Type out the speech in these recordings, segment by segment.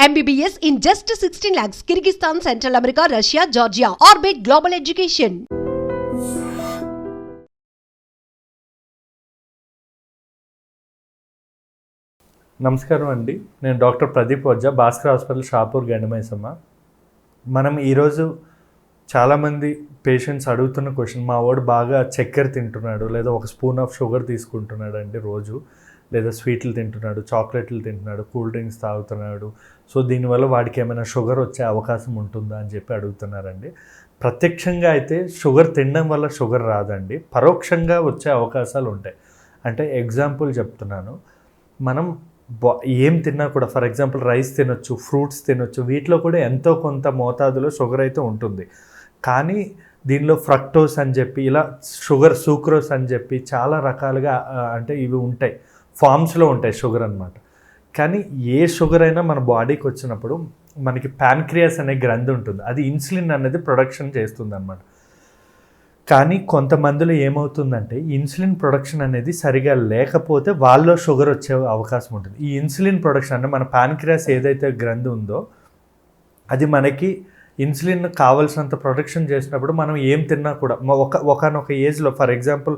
MBBS in just 16 lakhs. Kyrgyzstan, Central America, Russia, Georgia. Orbit Global Education. నమస్కారం అండి, నేను doctor Pradeep వజ్జా, Bhaskar hospital, Shahpur, Gandimaisamma. మనం ఈరోజు చాలామంది పేషెంట్స్ అడుగుతున్న క్వశ్చన్, మా వాడు బాగా చక్కెర తింటున్నాడు, లేదా ఒక స్పూన్ ఆఫ్ షుగర్ తీసుకుంటున్నాడు అండి రోజు, లేదా స్వీట్లు తింటున్నాడు, చాక్లెట్లు తింటున్నాడు, కూల్ డ్రింక్స్ తాగుతున్నాడు, సో దీనివల్ల వాడికి ఏమైనా షుగర్ వచ్చే అవకాశం ఉంటుందా అని చెప్పి అడుగుతున్నారండి. ప్రత్యక్షంగా అయితే షుగర్ తినడం వల్ల షుగర్ రాదండి, పరోక్షంగా వచ్చే అవకాశాలు ఉంటాయి. అంటే ఎగ్జాంపుల్ చెప్తున్నాను, మనం ఏం తిన్నా కూడా, ఫర్ ఎగ్జాంపుల్ రైస్ తినొచ్చు, ఫ్రూట్స్ తినొచ్చు, వీటిలో కూడా ఎంతో కొంత మోతాదులో షుగర్ అయితే ఉంటుంది. కానీ దీనిలో ఫ్రక్టోస్ అని చెప్పి, ఇలా షుగర్ సూక్రోస్ అని చెప్పి చాలా రకాలుగా అంటే ఇవి ఉంటాయి, ఫామ్స్లో ఉంటాయి షుగర్ అన్నమాట. కానీ ఏ షుగర్ అయినా మన బాడీకి వచ్చినప్పుడు మనకి ప్యాన్క్రియాస్ అనే గ్రంథి ఉంటుంది, అది ఇన్సులిన్ అనేది ప్రొడక్షన్ చేస్తుంది అన్నమాట. కానీ కొంతమందిలో ఏమవుతుందంటే ఇన్సులిన్ ప్రొడక్షన్ అనేది సరిగా లేకపోతే వాళ్ళలో షుగర్ వచ్చే అవకాశం ఉంటుంది. ఈ ఇన్సులిన్ ప్రొడక్షన్ అంటే మన ప్యాన్క్రియాస్ ఏదైతే గ్రంథి ఉందో అది మనకి ఇన్సులిన్ కావాల్సినంత ప్రొడక్షన్ చేసినప్పుడు మనం ఏం తిన్నా కూడా ఒకనొక ఏజ్లో, ఫర్ ఎగ్జాంపుల్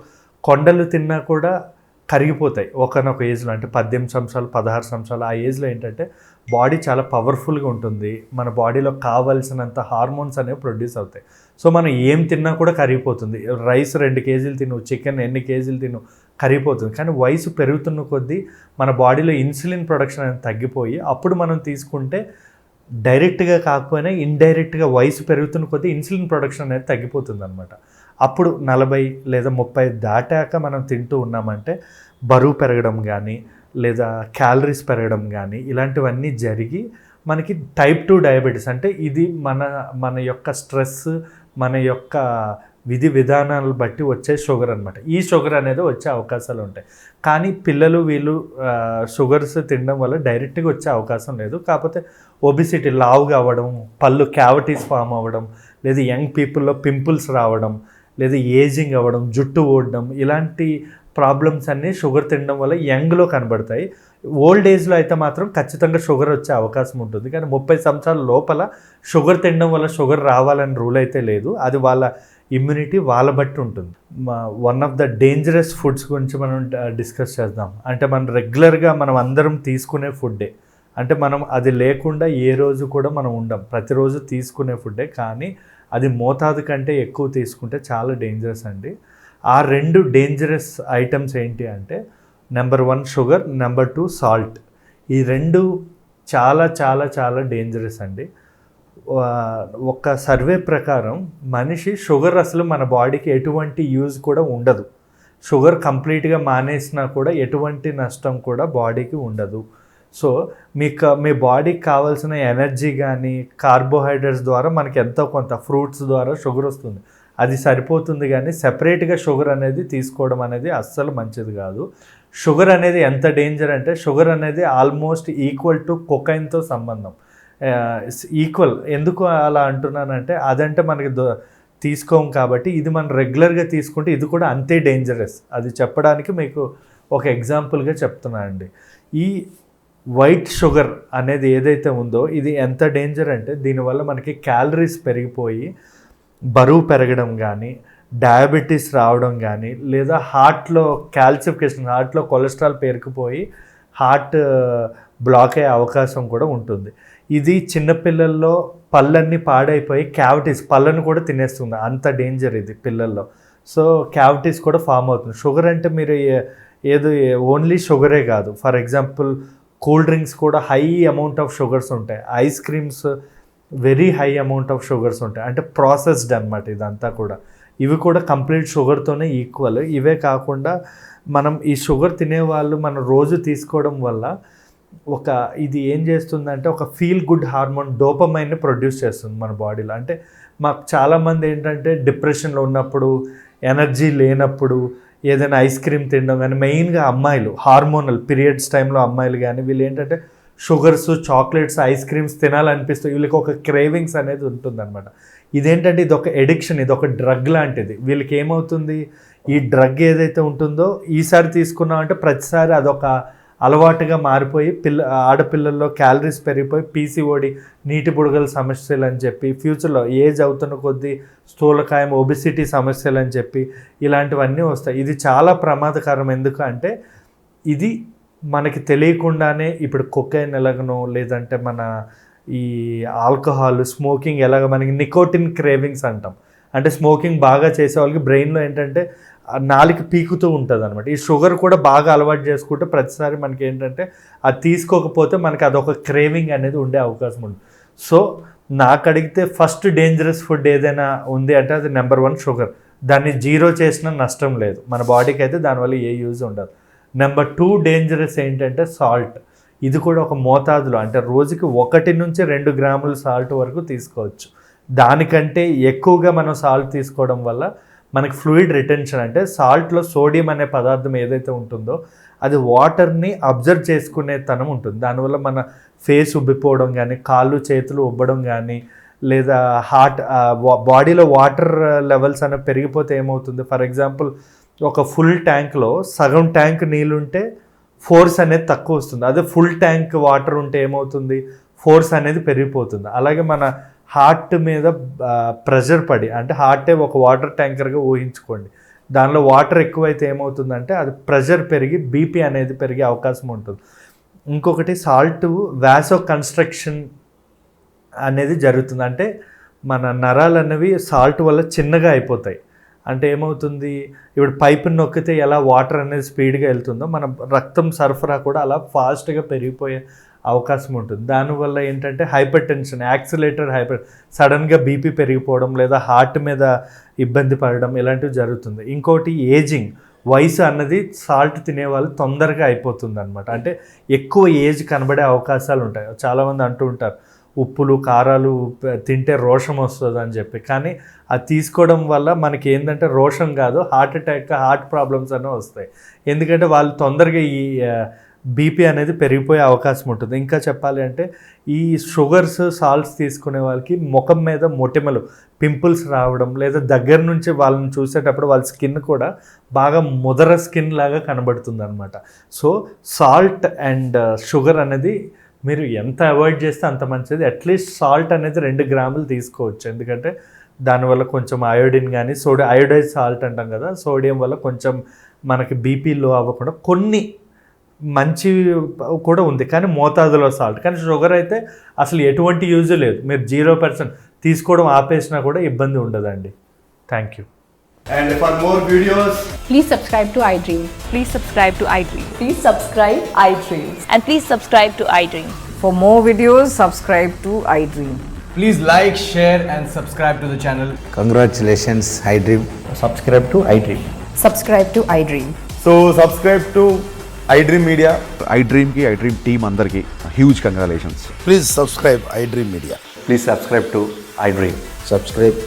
కొండలు తిన్నా కూడా కరిగిపోతాయి ఒకనొక ఏజ్లో, అంటే 18 సంవత్సరాలు 16 సంవత్సరాలు ఆ ఏజ్లో ఏంటంటే బాడీ చాలా పవర్ఫుల్గా ఉంటుంది, మన బాడీలో కావాల్సినంత హార్మోన్స్ అనేవి ప్రొడ్యూస్ అవుతాయి. సో మనం ఏం తిన్నా కూడా కరిగిపోతుంది. రైస్ 2 కేజీలు తిను, చికెన్ ఎన్ని కేజీలు తిను, కరిగిపోతుంది. కానీ వయసు పెరుగుతున్న కొద్దీ మన బాడీలో ఇన్సులిన్ ప్రొడక్షన్ అనేది తగ్గిపోయి అప్పుడు మనం తీసుకుంటే డైరెక్ట్గా కాకపోయినా ఇండైరెక్ట్గా వయసు పెరుగుతున్న కొద్దీ ఇన్సులిన్ ప్రొడక్షన్ అనేది తగ్గిపోతుంది అనమాట. అప్పుడు 40 లేదా 30 దాటాక మనం తింటూ ఉన్నామంటే బరువు పెరగడం కానీ, లేదా క్యాలరీస్ పెరగడం కానీ, ఇలాంటివన్నీ జరిగి మనకి టైప్ 2 డయాబెటీస్, అంటే ఇది మన యొక్క స్ట్రెస్, మన యొక్క విధి విధానాలు బట్టి వచ్చే షుగర్ అనమాట. ఈ షుగర్ అనేది వచ్చే అవకాశాలు ఉంటాయి. కానీ పిల్లలు వీళ్ళు షుగర్స్ తినడం వల్ల డైరెక్ట్గా వచ్చే అవకాశం లేదు. కాకపోతే ఒబిసిటీ, లావుగా అవ్వడం, పళ్ళు క్యావిటీస్ ఫామ్ అవ్వడం, లేదా యంగ్ పీపుల్లో పింపుల్స్ రావడం, లేదా ఏజింగ్ అవ్వడం, జుట్టు ఊడడం, ఇలాంటి ప్రాబ్లమ్స్ అన్నీ షుగర్ తినడం వల్ల యంగ్లో కనబడతాయి. ఓల్డ్ ఏజ్లో అయితే మాత్రం ఖచ్చితంగా షుగర్ వచ్చే అవకాశం ఉంటుంది. కానీ 30 సంవత్సరాల లోపల షుగర్ తినడం వల్ల షుగర్ రావాలని రూల్ అయితే లేదు, అది వాళ్ళ ఇమ్యూనిటీ వాళ్ళ బట్టి ఉంటుంది. One of the dangerous foods గురించి మనం డిస్కస్ చేద్దాం. అంటే మనం రెగ్యులర్గా మనం అందరం తీసుకునే ఫుడ్డే, అంటే మనం అది లేకుండా ఏ రోజు కూడా మనం ఉండం, ప్రతిరోజు తీసుకునే ఫుడ్డే. కానీ అది మోతాదు కంటే ఎక్కువ తీసుకుంటే చాలా డేంజరస్ అండి. ఆ 2 డేంజరస్ ఐటమ్స్ ఏంటి అంటే, నెంబర్ 1 షుగర్, నెంబర్ 2 సాల్ట్. ఈ 2 చాలా చాలా చాలా డేంజరస్ అండి. ఒక సర్వే ప్రకారం మనిషి షుగర్ అసలు మన బాడీకి ఎటువంటి యూజ్ కూడా ఉండదు. షుగర్ కంప్లీట్గా మానేసినా కూడా ఎటువంటి నష్టం కూడా బాడీకి ఉండదు. సో మీ బాడీకి కావాల్సిన ఎనర్జీ కానీ కార్బోహైడ్రేట్స్ ద్వారా మనకి ఎంతో కొంత ఫ్రూట్స్ ద్వారా షుగర్ వస్తుంది, అది సరిపోతుంది. కానీ సెపరేట్గా షుగర్ అనేది తీసుకోవడం అనేది అస్సలు మంచిది కాదు. షుగర్ అనేది ఎంత డేంజర్ అంటే, షుగర్ అనేది ఆల్మోస్ట్ ఈక్వల్ టు కొకైన్తో సంబంధం. ఈక్వల్ ఎందుకు అలా అంటున్నానంటే, అదంటే మనకి తీసుకోం కాబట్టి, ఇది మనం రెగ్యులర్గా తీసుకుంటే ఇది కూడా అంతే డేంజరస్. అది చెప్పడానికి మీకు ఒక ఎగ్జాంపుల్గా చెప్తున్నానండి. ఈ వైట్ షుగర్ అనేది ఏదైతే ఉందో ఇది ఎంత డేంజర్ అంటే, దీనివల్ల మనకి క్యాలరీస్ పెరిగిపోయి బరువు పెరగడం కానీ, డయాబెటీస్ రావడం కానీ, లేదా హార్ట్లో క్యాల్సిఫికేషన్, హార్ట్లో కొలెస్ట్రాల్ పేరుకుపోయి హార్ట్ బ్లాక్ అయ్యే అవకాశం కూడా ఉంటుంది. ఇది చిన్నపిల్లల్లో పళ్ళన్నీ పాడైపోయి క్యావిటీస్, పళ్ళను కూడా తినేస్తుంది, అంత డేంజర్ ఇది పిల్లల్లో. సో క్యావిటీస్ కూడా ఫామ్ అవుతుంది. షుగర్ అంటే మీరు ఏదో ఓన్లీ షుగరే కాదు, ఫర్ ఎగ్జాంపుల్ కూల్ డ్రింక్స్ కూడా హై అమౌంట్ ఆఫ్ షుగర్స్ ఉంటాయి, ice creams very high amount of sugars ఉంటాయి, అంటే ప్రాసెస్డ్ అనమాట ఇదంతా కూడా. ఇవి కూడా కంప్లీట్ షుగర్తోనే ఈక్వల్. ఇవే కాకుండా మనం ఈ షుగర్ తినేవాళ్ళు మనం రోజు తీసుకోవడం వల్ల ఇది ఏం చేస్తుందంటే ఒక ఫీల్ గుడ్ హార్మోన్ డోపమైన్ని ప్రొడ్యూస్ చేస్తుంది మన బాడీలో. అంటే మాకు చాలామంది ఏంటంటే డిప్రెషన్లో ఉన్నప్పుడు, ఎనర్జీ లేనప్పుడు ఏదైనా ఐస్ క్రీమ్ తినడం కానీ, మెయిన్గా అమ్మాయిలు హార్మోనల్ పీరియడ్స్ టైంలో అమ్మాయిలు కానీ, వీళ్ళు ఏంటంటే షుగర్స్, చాక్లెట్స్, ఐస్ క్రీమ్స్ తినాలనిపిస్తుంది, వీళ్ళకి ఒక క్రేవింగ్స్ అనేది ఉంటుందన్నమాట. ఇదేంటంటే ఇది ఒక ఎడిక్షన్, ఇది ఒక డ్రగ్ లాంటిది. వీళ్ళకి ఏమవుతుంది, ఈ డ్రగ్ ఏదైతే ఉంటుందో ఈసారి తీసుకున్నామంటే ప్రతిసారి అదొక అలవాటుగా మారిపోయి ఆడపిల్లల్లో క్యాలరీస్ పెరిగిపోయి పీసీఓడి నీటి బుడగల సమస్యలు అని చెప్పి, ఫ్యూచర్లో ఏజ్ అవుతున్న కొద్దీ స్థూలకాయం ఒబిసిటీ సమస్యలు అని చెప్పి ఇలాంటివన్నీ వస్తాయి. ఇది చాలా ప్రమాదకరం. ఎందుకు అంటే ఇది మనకి తెలియకుండానే ఇప్పుడు కొకైన్ ఎలాగనో, లేదంటే మన ఈ ఆల్కహాల్, స్మోకింగ్ ఎలాగ మనకి నికోటిన్ క్రేవింగ్స్ అంటాం. అంటే స్మోకింగ్ బాగా చేసే వాళ్ళకి బ్రెయిన్లో ఏంటంటే నాలుక పీకుతూ ఉంటుంది అనమాట. ఈ షుగర్ కూడా బాగా అలవాటు చేసుకుంటే ప్రతిసారి మనకి ఏంటంటే అది తీసుకోకపోతే మనకి అదొక క్రేవింగ్ అనేది ఉండే అవకాశం ఉంది. సో నాకు అడిగితే ఫస్ట్ డేంజరస్ ఫుడ్ ఏదైనా ఉంది అంటే అది నెంబర్ 1 షుగర్. దాన్ని జీరో చేసినా నష్టం లేదు, మన బాడీకి అయితే దానివల్ల ఏ యూజ్ ఉండదు. నెంబర్ 2 డేంజరస్ ఏంటంటే సాల్ట్. ఇది కూడా ఒక మోతాదులో, అంటే రోజుకి 1 నుంచి 2 గ్రాముల సాల్ట్ వరకు తీసుకోవచ్చు. దానికంటే ఎక్కువగా మనం సాల్ట్ తీసుకోవడం వల్ల మనకి ఫ్లూయిడ్ రిటెన్షన్, అంటే సాల్ట్లో సోడియం అనే పదార్థం ఏదైతే ఉంటుందో అది వాటర్ని అబ్జర్వ్ చేసుకునే తనం ఉంటుంది. దానివల్ల మన ఫేస్ ఉబ్బిపోవడం కానీ, కాళ్ళు చేతులు ఉబ్బడం కానీ, లేదా బాడీలో వాటర్ లెవెల్స్ అనేవి పెరిగిపోతే ఏమవుతుంది, ఫర్ ఎగ్జాంపుల్ ఒక ఫుల్ ట్యాంక్లో సగం ట్యాంక్ నీళ్ళుంటే ఫోర్స్ అనేది తక్కువ వస్తుంది. అదే ఫుల్ ట్యాంక్ వాటర్ ఉంటే ఏమవుతుంది, ఫోర్స్ అనేది పెరిగిపోతుంది. అలాగే మన హార్ట్ మీద ప్రెషర్ పడి, అంటే హార్టే ఒక వాటర్ ట్యాంకర్గా ఊహించుకోండి, దానిలో వాటర్ ఎక్కువైతే ఏమవుతుందంటే అది ప్రెషర్ పెరిగి బీపీ అనేది పెరిగే అవకాశం ఉంటుంది. ఇంకొకటి సాల్ట్ వాసో కన్స్ట్రక్షన్ అనేది జరుగుతుంది. అంటే మన నరాలు అనేవి సాల్ట్ వల్ల చిన్నగా అయిపోతాయి. అంటే ఏమవుతుంది, ఇప్పుడు పైపుని నొక్కితే ఎలా వాటర్ అనేది స్పీడ్గా వెళ్తుందో మన రక్తం సరఫరా కూడా అలా ఫాస్ట్గా పెరిగిపోయే అవకాశం ఉంటుంది. దానివల్ల ఏంటంటే హైపర్ టెన్షన్, సడన్గా బీపీ పెరిగిపోవడం, లేదా హార్ట్ మీద ఇబ్బంది పడడం, ఇలాంటివి జరుగుతుంది. ఇంకోటి ఏజింగ్, వయసు అన్నది సాల్ట్ తినేవాళ్ళు తొందరగా అయిపోతుంది అనమాట. అంటే ఎక్కువ ఏజ్ కనబడే అవకాశాలు ఉంటాయి. చాలామంది అంటూ ఉంటారు ఉప్పులు కారాలు తింటే రోషం వస్తుంది అని చెప్పి, కానీ అది తీసుకోవడం వల్ల మనకి ఏంటంటే రోషం కాదు, హార్ట్ అటాక్, హార్ట్ ప్రాబ్లమ్స్ అనేవి వస్తాయి. ఎందుకంటే వాళ్ళు తొందరగా ఈ బీపీ అనేది పెరిగిపోయే అవకాశం ఉంటుంది. ఇంకా చెప్పాలి అంటే ఈ షుగర్స్, సాల్ట్స్ తీసుకునే వాళ్ళకి ముఖం మీద మొటిమలు, పింపుల్స్ రావడం, లేదా దగ్గర నుంచి వాళ్ళని చూసేటప్పుడు వాళ్ళ స్కిన్ కూడా బాగా ముదర స్కిన్ లాగా కనబడుతుంది అనమాట. సో సాల్ట్ అండ్ షుగర్ అనేది మీరు ఎంత అవాయిడ్ చేస్తే అంత మంచిది. అట్లీస్ట్ సాల్ట్ అనేది 2 గ్రాములు తీసుకోవచ్చు, ఎందుకంటే దానివల్ల కొంచెం అయోడిన్ కానీ, అయోడైజ్ సాల్ట్ అంటాం కదా, సోడియం వల్ల కొంచెం మనకి బీపీ లో అవ్వకుండా కొన్ని మంచి కూడా ఉంది, కానీ మోతాదులో సాల్ట్. కానీ షుగర్ అయితే అసలు ఎటువంటి యూజ్ లేదు, మీరు 0% తీసుకోవడం ఆపేసినా కూడా ఇబ్బంది ఉండదండి. Thank you. And for more videos, Please subscribe to iDream. Please subscribe to iDream. Please subscribe iDream. And please subscribe to iDream. For more videos, subscribe to iDream. please like, share and subscribe to the channel. Congratulations, iDream. Subscribe to iDream. Subscribe to iDream. So subscribe to iDream Media. iDream की iDream team अंदर की huge congratulations. Please subscribe iDream Media. Please subscribe to iDream. Subscribe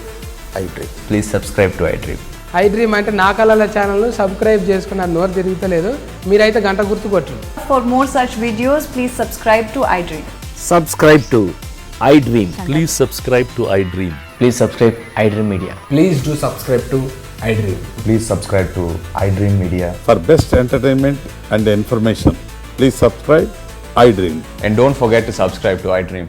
iDream. Please subscribe to iDream. iDream అంటే నా కళల ఛానల్ను subscribe చేసుకున్న నోరు తిరుగుతలేదు, మీరైతే గంట గుర్తు కొట్టండి. For more such videos, please subscribe to iDream. Subscribe to iDream. Please subscribe to iDream. Please subscribe iDream Media. Please do subscribe to iDream. Please subscribe to iDream Media. For best entertainment and information, please subscribe iDream. And don't forget to subscribe to iDream.